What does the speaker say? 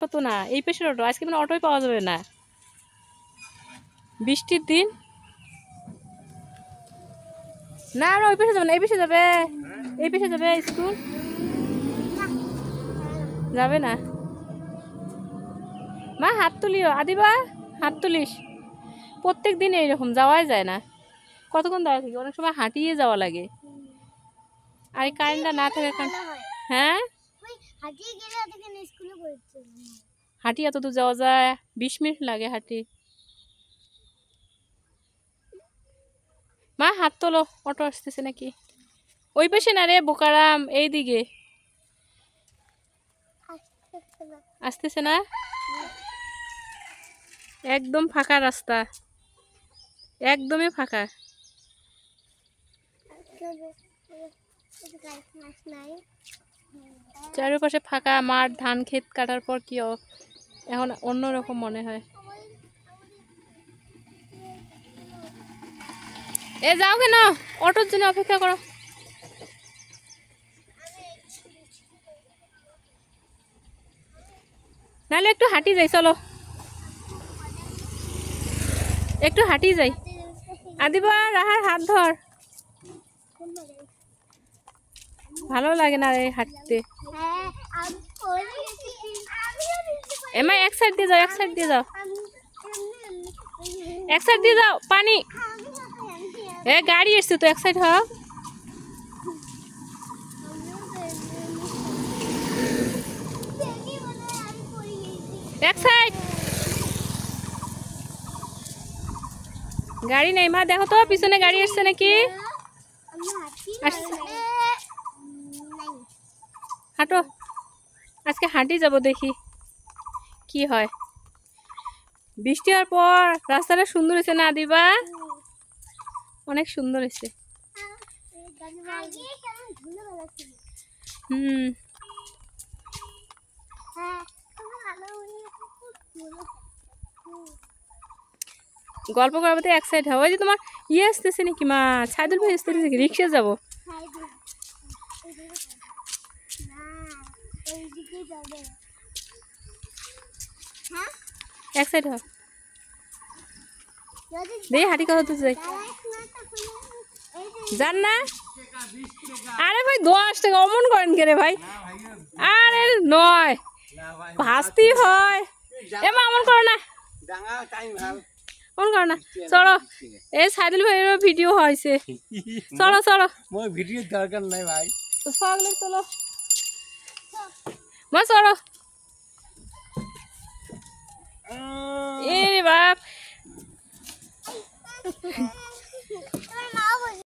Auto তো না, এই পেশের অটো। আজকে মানে অটোই পাওয়া যাবে না, বৃষ্টির দিন। না আমরা ওই পেশে যাবে না, এই পেশে যাবে, এই পেশে যাবে স্কুল যাবে না। মা হাত তুলিও, আদিবা হাত তুলিস। প্রত্যেক দিন এইরকম যাওয়াই যায় না, কতক্ষণ দাঁড়িয়ে থাকি, অনেক সময় হাঁটিয়ে যাওয়া লাগে। আর এই কারেন্টটা না থাকে হ্যাঁ হাঁটি এত দূর যাওয়া যায়, 20 মিনিট লাগে হাঁটি। মা হাত তোলো, অটো আসতেছে নাকি? ওই পাশে না রে বোকারাম, এই দিকে আসতেছে না, একদম ফাঁকা রাস্তা, একদমই ফাঁকা। চারিপাশে ফাঁকা মাঠ, ধান ক্ষেত কাটার পর কি এখন অন্যরকম মনে হয়। এ যাও কেন, অটোর জন্য অপেক্ষা করো। নাহলে একটু হাঁটি যাই, চলো একটু হাঁটি যাই। আদিবা রাহার হাত ধর, ভালো লাগে না রে হাঁটতে। এমা এক সাইড দিয়ে যাও, এক সাইড দিয়ে যাও, এক সাইড দিয়ে যাও, পানি এ গাড়ি এসছে তো, এক সাইড হও। এক সাইড, গাড়ি নেই মা, দেখো তো পিছনে গাড়ি আসছে নাকি। হাঁটো, আজকে হাঁটি যাব, দেখি কি হয়। বৃষ্টি হওয়ার পর রাস্তাটা সুন্দর হয়েছে না দিবা, অনেক সুন্দর হয়েছে। গল্প করাতে এক সাইড হয়। ওই যে তোমার ইয়ে আসতেছে নাকি মা, সাইদুল ভাই আসতেছে নাকি, রিক্সা যাবো। এক সাইড হয়, দেখি হাঁটি কথা তো যাই, জান না। আরে ভাই 10 টাকা অমন করেন কে রে ভাই, আরে নয় ভাসতি হয়, এমা অমন করো না, অমন করো না। চলো এই সাইদুল ভাইয়ের ভিডিও হয়েছে, চলো চলো। মোর ভিডিও দরকার নাই ভাই, সগলে চলো মা, চলো। এ বাপ